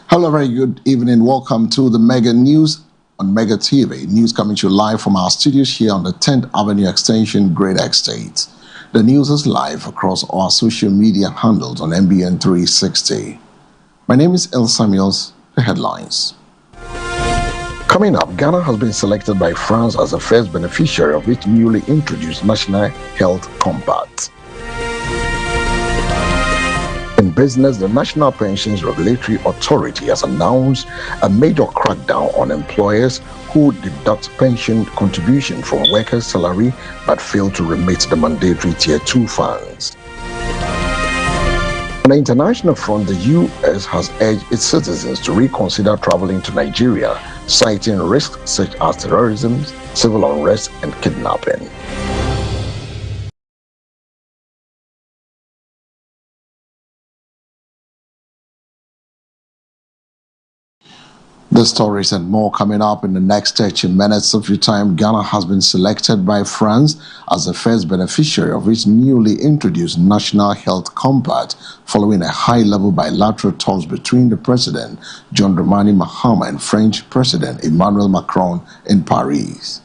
Hello, very good evening. Welcome to the Mega News on Mega TV. News coming to you live from our studios here on the 10th Avenue Extension, Great Estate. The news is live across our social media handles on MBN 360. My name is El Samuels. The headlines. Coming up, Ghana has been selected by France as the first beneficiary of its newly introduced National Health Compact. In business, the National Pensions Regulatory Authority has announced a major crackdown on employers who deduct pension contribution from workers' salary but fail to remit the mandatory Tier 2 funds. On the international front, the U.S. has urged its citizens to reconsider traveling to Nigeria, citing risks such as terrorism, civil unrest, and kidnapping. The stories and more coming up in the next 30 minutes of your time. Ghana has been selected by France as the first beneficiary of its newly introduced National Health Compact, following a high-level bilateral talks between the President, John Dramani Mahama, and French President Emmanuel Macron in Paris.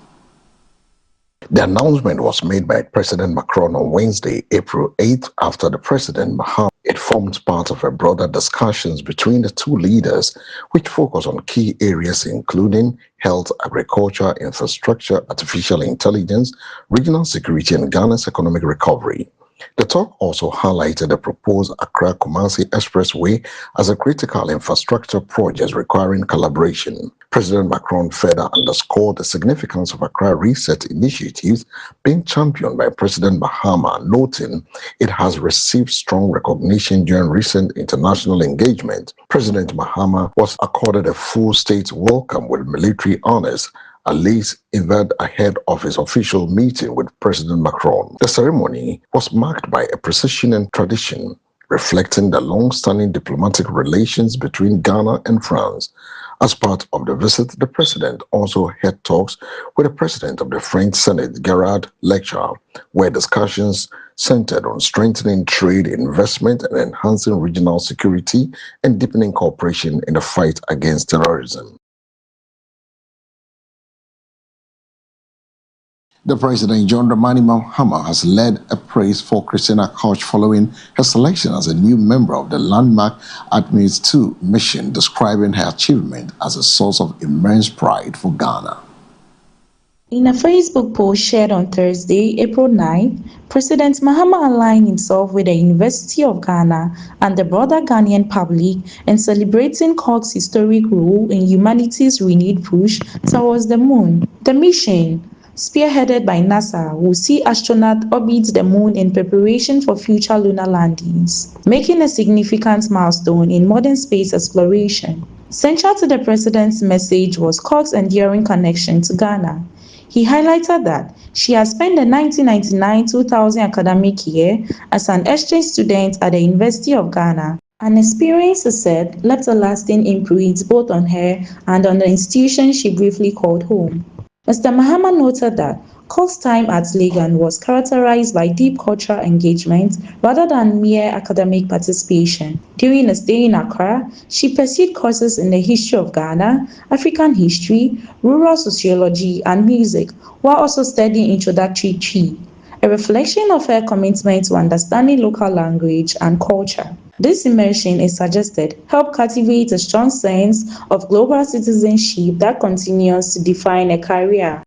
The announcement was made by President Macron on Wednesday, April 8th, after the President Mahama. It formed part of a broader discussions between the two leaders, which focus on key areas including health, agriculture, infrastructure, artificial intelligence, regional security, and Ghana's economic recovery. The talk also highlighted the proposed Accra-Kumasi Expressway as a critical infrastructure project requiring collaboration. President Macron further underscored the significance of Accra Reset initiatives being championed by President Mahama, noting it has received strong recognition during recent international engagement. President Mahama was accorded a full state welcome with military honors, at least event ahead of his official meeting with President Macron. The ceremony was marked by a precision and tradition, reflecting the long-standing diplomatic relations between Ghana and France. As part of the visit, the president also had talks with the president of the French Senate, Gerard Leclerc, where discussions centered on strengthening trade, investment, and enhancing regional security and deepening cooperation in the fight against terrorism. The President, John Dramani Mahama, has led a praise for Christina Koch following her selection as a new member of the landmark Artemis II mission, describing her achievement as a source of immense pride for Ghana. In a Facebook post shared on Thursday, April 9, President Mahama aligned himself with the University of Ghana and the broader Ghanaian public in celebrating Koch's historic role in humanity's renewed push towards the moon. The mission, spearheaded by NASA, will see astronauts orbit the moon in preparation for future lunar landings, making a significant milestone in modern space exploration. Central to the president's message was Koch's enduring connection to Ghana. He highlighted that she has spent the 1999-2000 academic year as an exchange student at the University of Ghana. An experience, he said, left a lasting imprint both on her and on the institution she briefly called home. Mr. Mahama noted that Koch's time at Legon was characterized by deep cultural engagement rather than mere academic participation. During a stay in Accra, she pursued courses in the history of Ghana, African history, rural sociology, and music, while also studying introductory tree, a reflection of her commitment to understanding local language and culture. This immersion, is suggested, helped cultivate a strong sense of global citizenship that continues to define a career.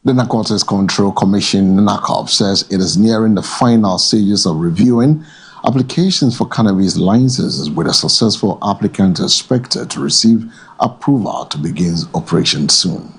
The Narcotics Control Commission, NARCOP, says it is nearing the final stages of reviewing applications for cannabis licenses, with a successful applicant expected to receive approval to begin operation soon.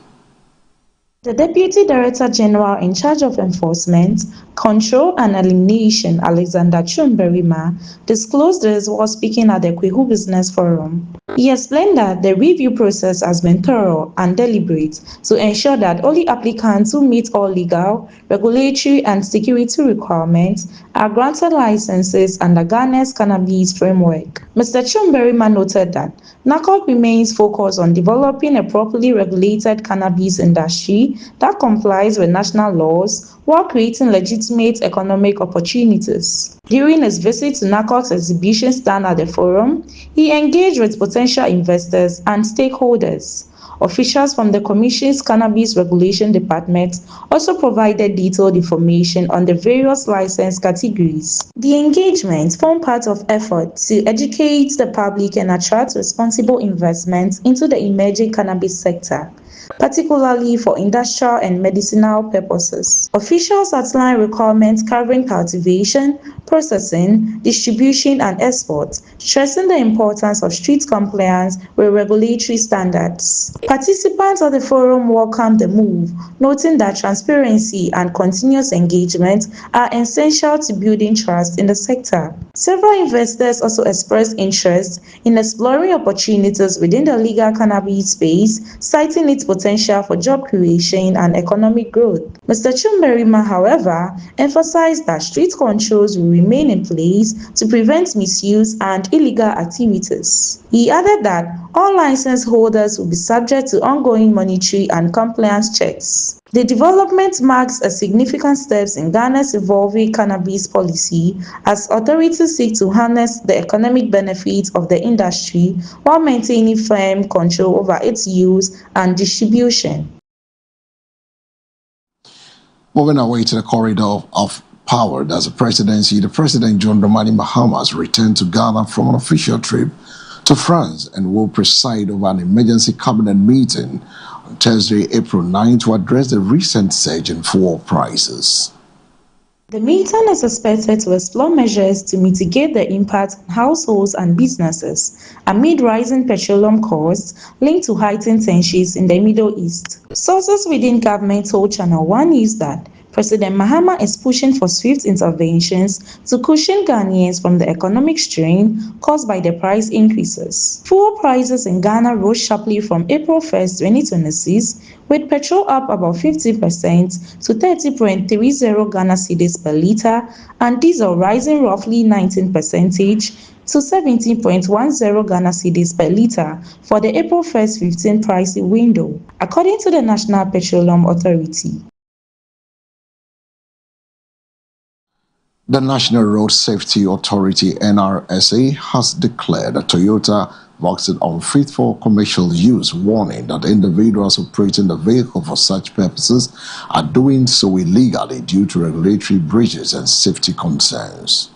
The Deputy Director General in charge of Enforcement, Control and Elimination, Alexander Chumberima, disclosed this while speaking at the Kwehu Business Forum. He explained that the review process has been thorough and deliberate to ensure that only applicants who meet all legal, regulatory, and security requirements are granted licenses under Ghana's cannabis framework. Mr. Chumberima noted that NACOC remains focused on developing a properly regulated cannabis industry that complies with national laws while creating legitimate economic opportunities. During his visit to NACOC's exhibition stand at the forum, he engaged with potential investors and stakeholders. Officials from the Commission's Cannabis Regulation Department also provided detailed information on the various license categories. The engagements form part of efforts to educate the public and attract responsible investment into the emerging cannabis sector, particularly for industrial and medicinal purposes. Officials outline requirements covering cultivation, processing, distribution, and export, stressing the importance of strict compliance with regulatory standards. Participants at the forum welcomed the move, noting that transparency and continuous engagement are essential to building trust in the sector. Several investors also expressed interest in exploring opportunities within the legal cannabis space, citing its potential for job creation and economic growth. Mr. Chumberima, however, emphasized that strict controls will remain in place to prevent misuse and illegal activities. He added that all license holders will be subject to ongoing monetary and compliance checks. The development marks a significant step in Ghana's evolving cannabis policy as authorities seek to harness the economic benefits of the industry while maintaining firm control over its use and distribution. Moving away to the corridor of power, that's the presidency. The President John Dramani Mahama has returned to Ghana from an official trip to France and will preside over an emergency cabinet meeting on Thursday, April 9, to address the recent surge in fuel prices. The meeting is expected to explore measures to mitigate the impact on households and businesses amid rising petroleum costs linked to heightened tensions in the Middle East. Sources within government told Channel One News that President Mahama is pushing for swift interventions to cushion Ghanaians from the economic strain caused by the price increases. Fuel prices in Ghana rose sharply from April 1, 2026, with petrol up about 50% to 30.30 Ghana cedis per litre and diesel rising roughly 19% to 17.10 Ghana cedis per litre for the April 1, 15 pricing window, according to the National Petroleum Authority. The National Road Safety Authority, NRSA, has declared that Toyota Vauxhall unfit for commercial use, warning that individuals operating the vehicle for such purposes are doing so illegally due to regulatory breaches and safety concerns.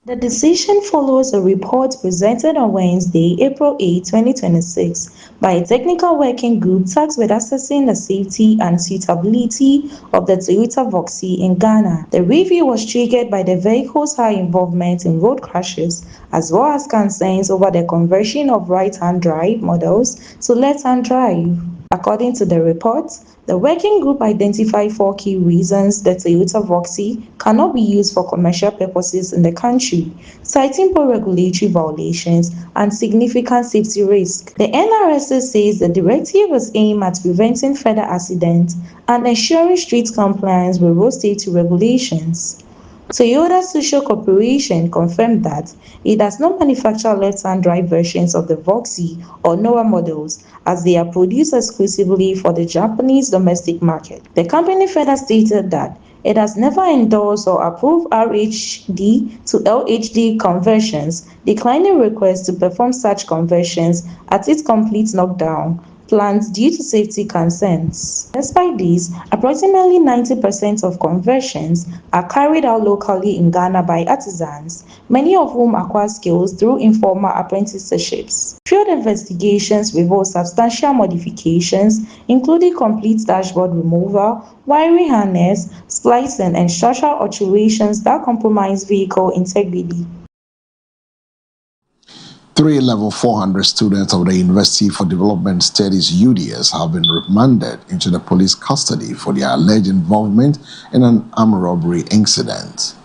The decision follows a report presented on Wednesday, April 8, 2026, by a technical working group tasked with assessing the safety and suitability of the Toyota Vauxhall in Ghana. The review was triggered by the vehicle's high involvement in road crashes, as well as concerns over the conversion of right-hand drive models to left-hand drive. According to the report, the working group identified 4 key reasons the Toyota Vauxhall cannot be used for commercial purposes in the country, citing poor regulatory violations and significant safety risks. The NRSA says the directive is aimed at preventing further accidents and ensuring strict compliance with road safety regulations. Toyota Social Corporation confirmed that it does not manufacture left-hand drive versions of the Vauxhall or newer models, as they are produced exclusively for the Japanese domestic market. The company further stated that it has never endorsed or approved RHD to LHD conversions, declining requests to perform such conversions at its complete knockdown plans due to safety concerns. Despite this, approximately 90% of conversions are carried out locally in Ghana by artisans, many of whom acquire skills through informal apprenticeships. Field investigations reveal substantial modifications, including complete dashboard removal, wiring harness, splicing, and structural alterations that compromise vehicle integrity. 3 level 400 students of the University for Development Studies UDS have been remanded into the police custody for their alleged involvement in an armed robbery incident.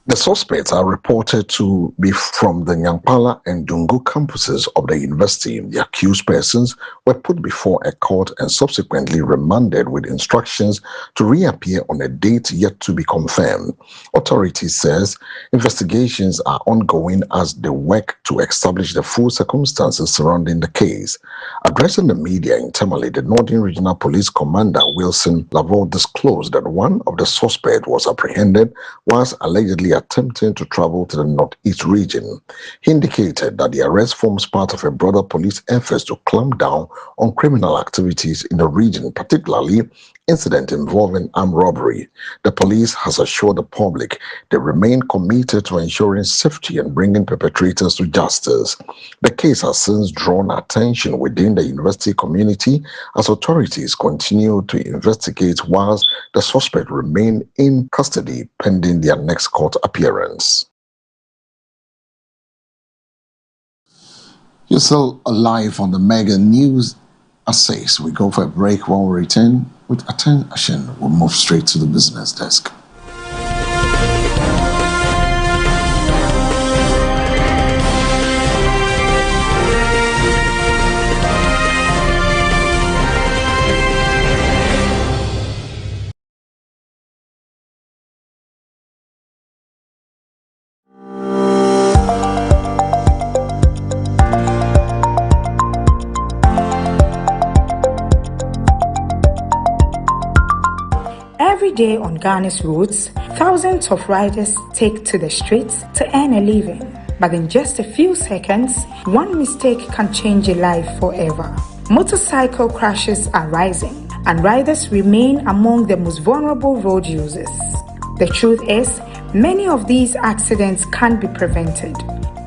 The suspects are reported to be from the Nyankpala and Dungu campuses of the university. The accused persons were put before a court and subsequently remanded with instructions to reappear on a date yet to be confirmed. Authorities says investigations are ongoing as they work to establish the full circumstances surrounding the case. Addressing the media in Tamale, the Northern Regional Police Commander Wilson Lavelle disclosed that one of the suspects was apprehended whilst allegedly attempting to travel to the Northeast region. He indicated that the arrest forms part of a broader police effort to clamp down on criminal activities in the region, particularly incidents involving armed robbery. The police has assured the public they remain committed to ensuring safety and bringing perpetrators to justice. The case has since drawn attention within the university community as authorities continue to investigate whilst the suspect remain in custody pending their next court appearance. You're still alive on the Mega News Essays. We go for a break. When we return with attention, we'll move straight to the business desk. Every day on Ghana's roads, thousands of riders take to the streets to earn a living. But in just a few seconds, one mistake can change a life forever. Motorcycle crashes are rising, and riders remain among the most vulnerable road users. The truth is, many of these accidents can be prevented.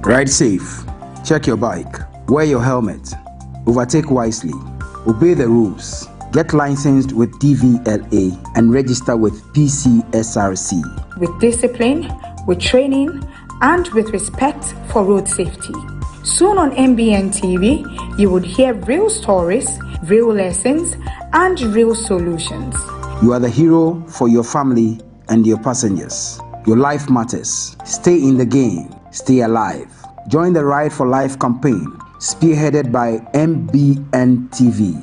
Ride safe, check your bike, wear your helmet, overtake wisely, obey the rules. Get licensed with DVLA and register with PCSRC. With discipline, with training, and with respect for road safety. Soon on MBN TV, you would hear real stories, real lessons, and real solutions. You are the hero for your family and your passengers. Your life matters. Stay in the game. Stay alive. Join the Ride for Life campaign, spearheaded by MBN TV.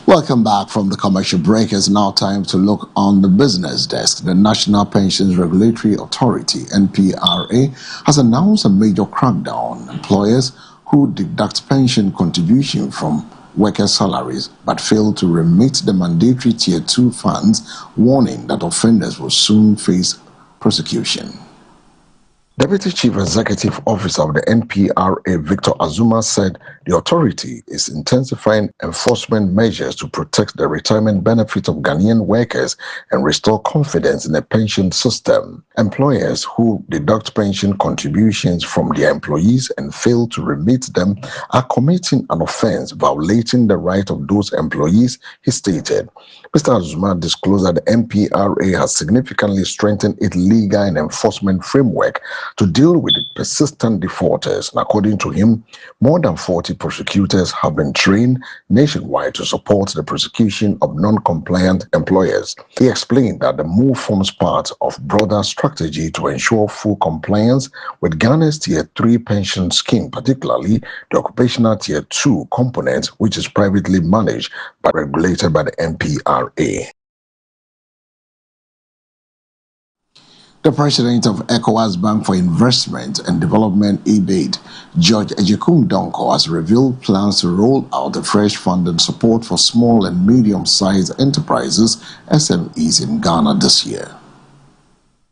Welcome back from the commercial break. It's now time to look on the business desk. The National Pensions Regulatory Authority, NPRA, has announced a major crackdown on employers who deduct pension contribution from workers' salaries but fail to remit the mandatory Tier 2 funds, warning that offenders will soon face prosecution. Deputy Chief Executive Officer of the NPRA, Victor Azuma, said the authority is intensifying enforcement measures to protect the retirement benefits of Ghanaian workers and restore confidence in the pension system. Employers who deduct pension contributions from their employees and fail to remit them are committing an offense violating the right of those employees, he stated. Mr. Azuma disclosed that the NPRA has significantly strengthened its legal and enforcement framework to deal with persistent defaulters. And according to him, more than 40 prosecutors have been trained nationwide to support the prosecution of non-compliant employers. He explained that the move forms part of broader strategy to ensure full compliance with Ghana's Tier 3 pension scheme, particularly the occupational Tier 2 component, which is privately managed but regulated by the NPRA. The president of ECOWAS Bank for Investment and Development, EBAD, George Ejekum Donko, has revealed plans to roll out a fresh funding support for small and medium-sized enterprises, SMEs, in Ghana this year.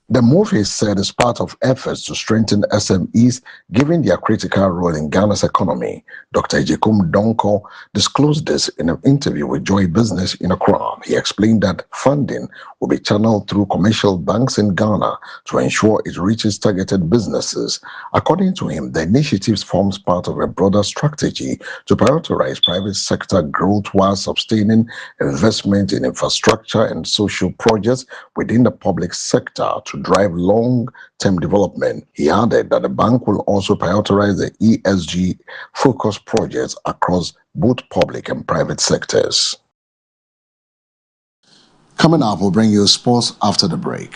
The move, he said, is part of efforts to strengthen SMEs, given their critical role in Ghana's economy. Dr. Ejekum Donko disclosed this in an interview with Joy Business in Accra. He explained that funding will be channeled through commercial banks in Ghana to ensure it reaches targeted businesses. According to him, the initiative forms part of a broader strategy to prioritize private sector growth while sustaining investment in infrastructure and social projects within the public sector to drive long-term development. He added that the bank will also prioritize the ESG-focused projects across both public and private sectors. Coming up, we'll bring you sports after the break.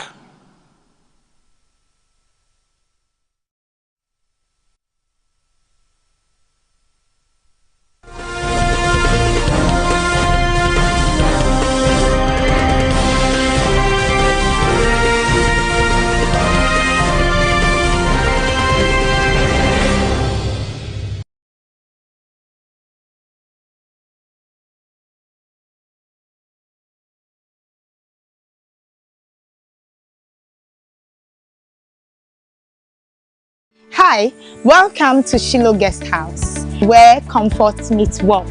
Hi, welcome to Shiloh Guest House, where comfort meets warmth.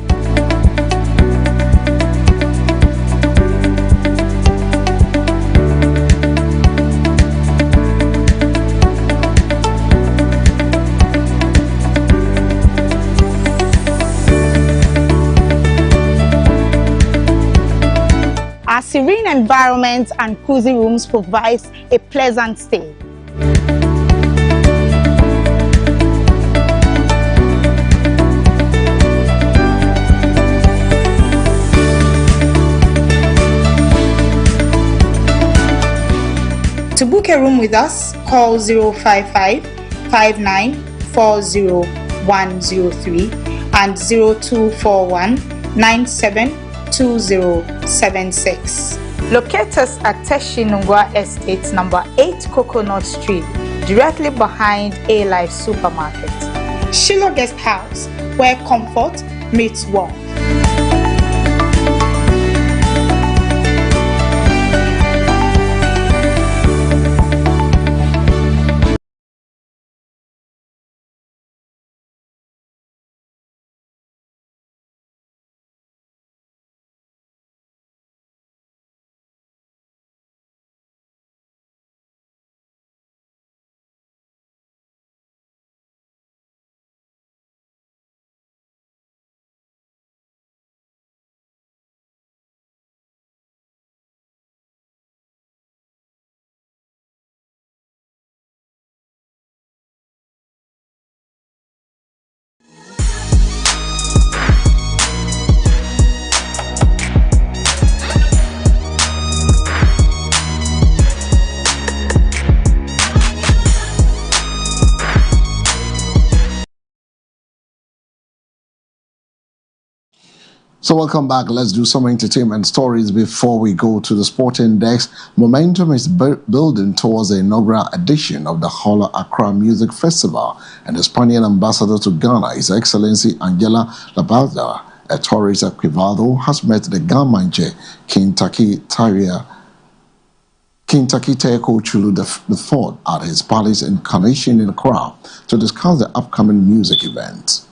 Our serene environment and cozy rooms provides a pleasant stay. To book a room with us, call 055-5940-103 and 0241-972076. Locate us at Teshinungwa Estate, number 8 Coconut Street, directly behind A-Life Supermarket. Shiloh Guest House, where comfort meets warmth. So welcome back. Let's do some entertainment stories before we go to the sport index. Momentum is building towards the inaugural edition of the Hola Accra Music Festival, and the Spanish ambassador to Ghana, His Excellency Angela Labarda, a tourist at Quivado, has met the Gamanche Kentucky Teko Chulu IV at his palace Incarnation in Accra to discuss the upcoming music event.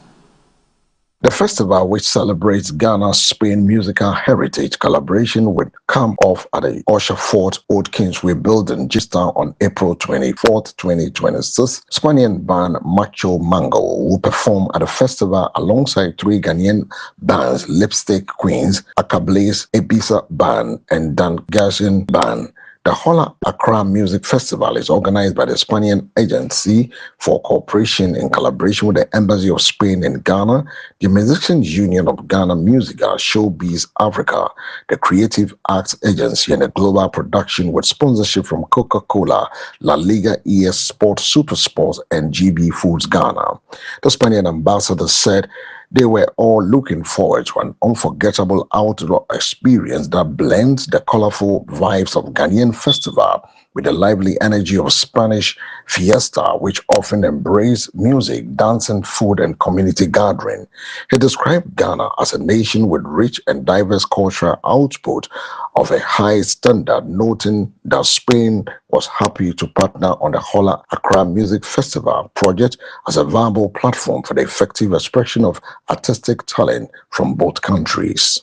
The festival, which celebrates Ghana's Spain musical heritage, collaboration with come off at the Usher Fort Old Kingsway building just now on April 24th, 2026. Spanish band Macho Mango will perform at the festival alongside 3 Ghanaian bands, Lipstick Queens, Akablaze, Ebisa Band, and Dan Gashin Band. The Hola Accra Music Festival is organized by the Spanish Agency for Cooperation in collaboration with the Embassy of Spain in Ghana, the Musicians Union of Ghana Musical, Showbiz Africa, the Creative Arts Agency, and the Global Production with sponsorship from Coca-Cola, La Liga ES Sport, Super Sports, and GB Foods Ghana. The Spanish ambassador said they were all looking forward to an unforgettable outdoor experience that blends the colorful vibes of Ghanaian festival with the lively energy of Spanish fiesta, which often embraced music, dancing, food, and community gathering. He described Ghana as a nation with rich and diverse cultural output of a high standard, noting that Spain was happy to partner on the Hola Accra Music Festival project as a viable platform for the effective expression of artistic talent from both countries.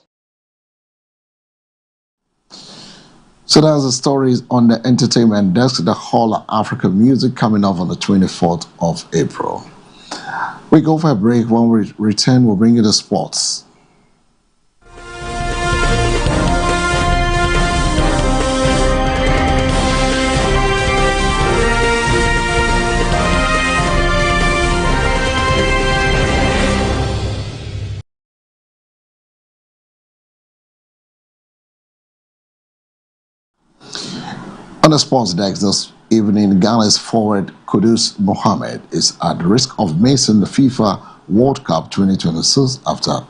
So that's the stories on the entertainment desk. The Hola Africa Music coming up on the 24th of April. We go for a break. When we return, we'll bring you the sports. On the sports desk this evening, Ghana's forward Kudus Mohammed is at risk of missing the FIFA World Cup 2026 after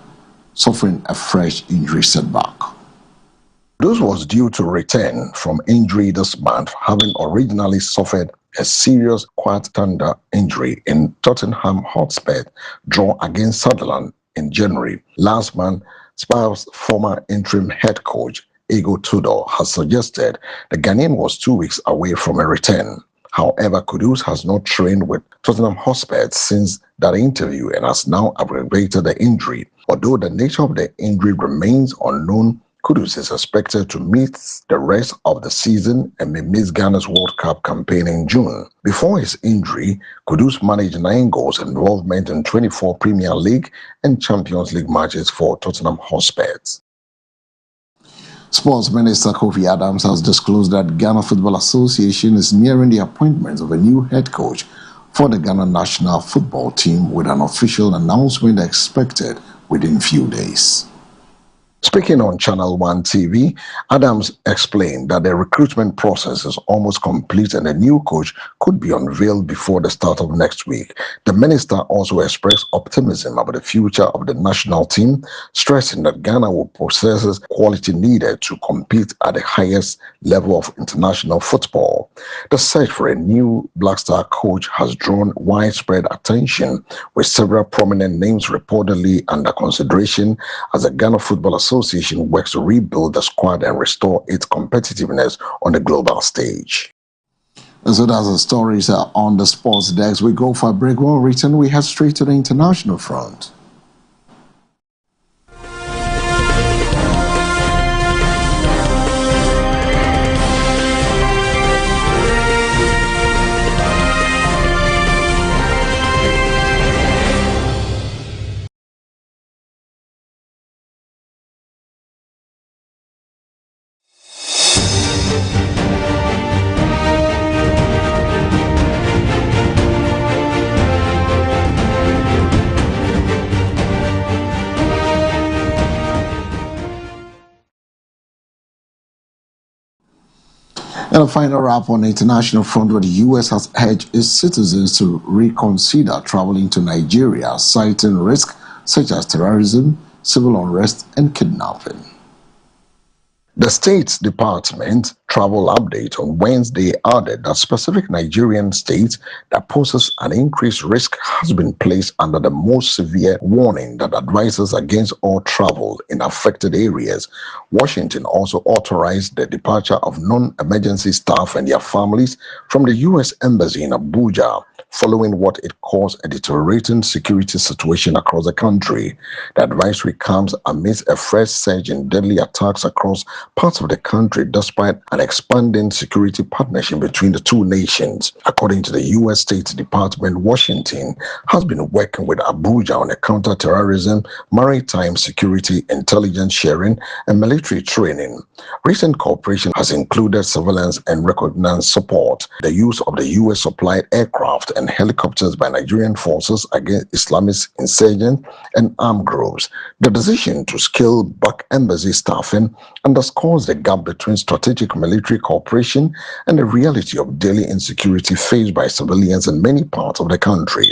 suffering a fresh injury setback. Kudus was due to return from injury this month, having originally suffered a serious quad-tender injury in Tottenham Hotspur draw against Sunderland in January. Last month, Spurs' former interim head coach Ego Tudor has suggested the Ghanaian was 2 weeks away from a return. However, Kudus has not trained with Tottenham Hotspur since that interview and has now aggravated the injury. Although the nature of the injury remains unknown, Kudus is expected to miss the rest of the season and may miss Ghana's World Cup campaign in June. Before his injury, Kudus managed 9 goals and involvement in 24 Premier League and Champions League matches for Tottenham Hotspur. Sports Minister Kofi Adams has disclosed that Ghana Football Association is nearing the appointment of a new head coach for the Ghana national football team, with an official announcement expected within few days. Speaking on Channel One TV, Adams explained that the recruitment process is almost complete and a new coach could be unveiled before the start of next week. The minister also expressed optimism about the future of the national team, stressing that Ghana will possess quality needed to compete at the highest level of international football. The search for a new Black Star coach has drawn widespread attention, with several prominent names reportedly under consideration as the Ghana Football Association works to rebuild the squad and restore its competitiveness on the global stage. And so that's the stories on the sports desk. We go for a break. When we return, we head straight to the international front. And a final wrap on the international front, where the U.S. has urged its citizens to reconsider traveling to Nigeria, citing risks such as terrorism, civil unrest, and kidnapping. The State Department travel update on Wednesday added that specific Nigerian states that poses an increased risk has been placed under the most severe warning that advises against all travel in affected areas. Washington also authorized the departure of non-emergency staff and their families from the U.S. Embassy in Abuja, following what it calls a deteriorating security situation across the country. The advisory comes amidst a fresh surge in deadly attacks across parts of the country, despite an expanding security partnership between the two nations. According to the U.S. State Department, Washington has been working with Abuja on a counter-terrorism, maritime security, intelligence sharing, and military training. Recent cooperation has included surveillance and reconnaissance support, the use of the U.S.-supplied aircraft and helicopters by Nigerian forces against Islamist insurgents and armed groups. The decision to scale back embassy staffing underscores the gap between strategic military cooperation and the reality of daily insecurity faced by civilians in many parts of the country.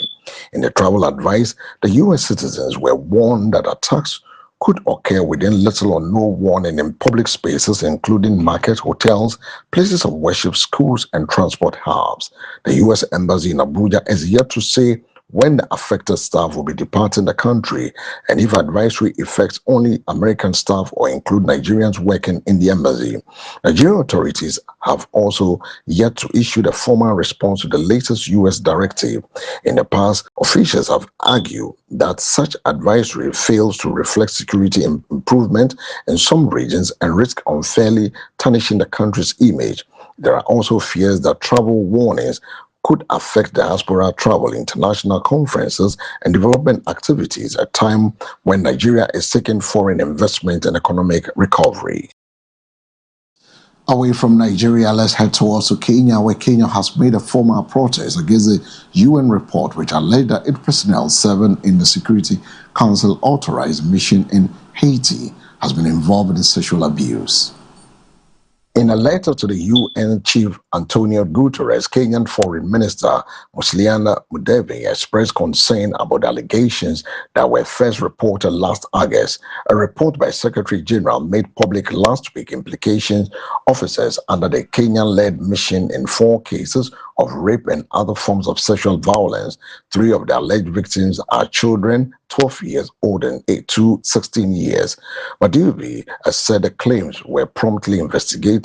In the travel advice, the U.S. citizens were warned that attacks could occur within little or no warning in public spaces, including markets, hotels, places of worship, schools, and transport hubs. The U.S. Embassy in Abuja is yet to say when the affected staff will be departing the country and if advisory affects only American staff or include Nigerians working in the embassy. Nigerian authorities have also yet to issue the formal response to the latest U.S. directive. In the past, officials have argued that such advisory fails to reflect security improvement in some regions and risk unfairly tarnishing the country's image. There are also fears that travel warnings could affect diaspora travel, international conferences, and development activities at a time when Nigeria is seeking foreign investment and economic recovery. Away from Nigeria, let's head towards Kenya, where Kenya has made a formal protest against the UN report which alleged that its personnel serving in the Security Council authorized mission in Haiti has been involved in sexual abuse. In a letter to the UN Chief Antonio Guterres, Kenyan Foreign Minister Musalia Mudavadi expressed concern about allegations that were first reported last August. A report by Secretary General made public last week implications officers under the Kenyan-led mission in 4 cases of rape and other forms of sexual violence. 3 of the alleged victims are children, 12 years old and 8 to 16 years. Mudavadi said the claims were promptly investigated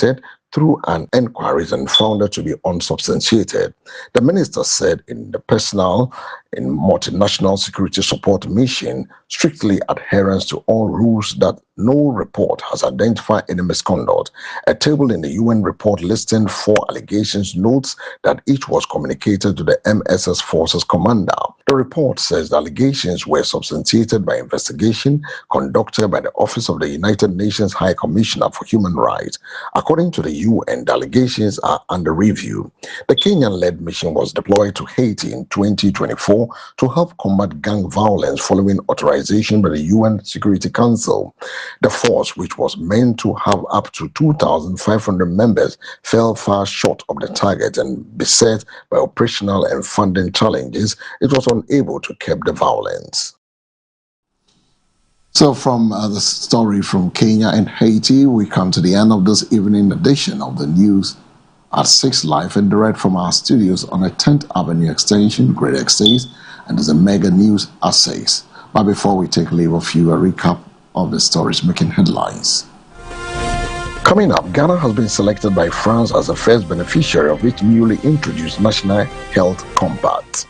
through an inquiry and found to be unsubstantiated. The minister said in the personnel in multinational security support mission strictly adherence to all rules, that no report has identified any misconduct. A table in the UN report listing 4 allegations notes that each was communicated to the MSS Forces commander. The report says the allegations were substantiated by investigation conducted by the Office of the United Nations High Commissioner for Human Rights. According to the UN, the allegations are under review. The Kenyan-led mission was deployed to Haiti in 2024 to help combat gang violence following authorization by the UN Security Council. The force, which was meant to have up to 2,500 members, fell far short of the target, and beset by operational and funding challenges, it was unable to curb the violence. So from the story from Kenya and Haiti, we come to the end of this evening edition of the news at 6 live and direct from our studios on the 10th Avenue Extension, Great Estates, and there's a mega news at 6. But before we take leave of you, a recap of the stories making headlines. Coming up, Ghana has been selected by France as the first beneficiary of its newly introduced National Health Compact.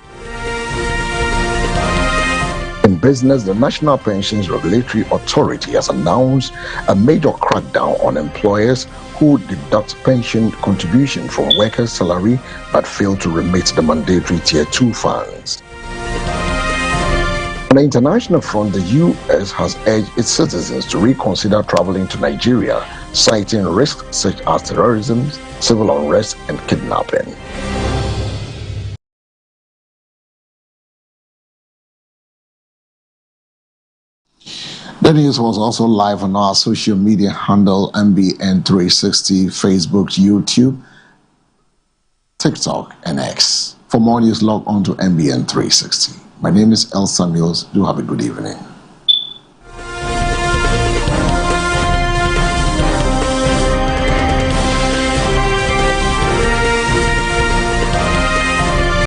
In business, the National Pensions Regulatory Authority has announced a major crackdown on employers who deduct pension contribution from workers' salary but fail to remit the mandatory Tier 2 funds. On the international front, the U.S. has urged its citizens to reconsider traveling to Nigeria, citing risks such as terrorism, civil unrest, and kidnapping. The news was also live on our social media handle MBN360, Facebook, YouTube, TikTok, and X. For more news, log on to MBN360. My name is El Samuels. Do have a good evening.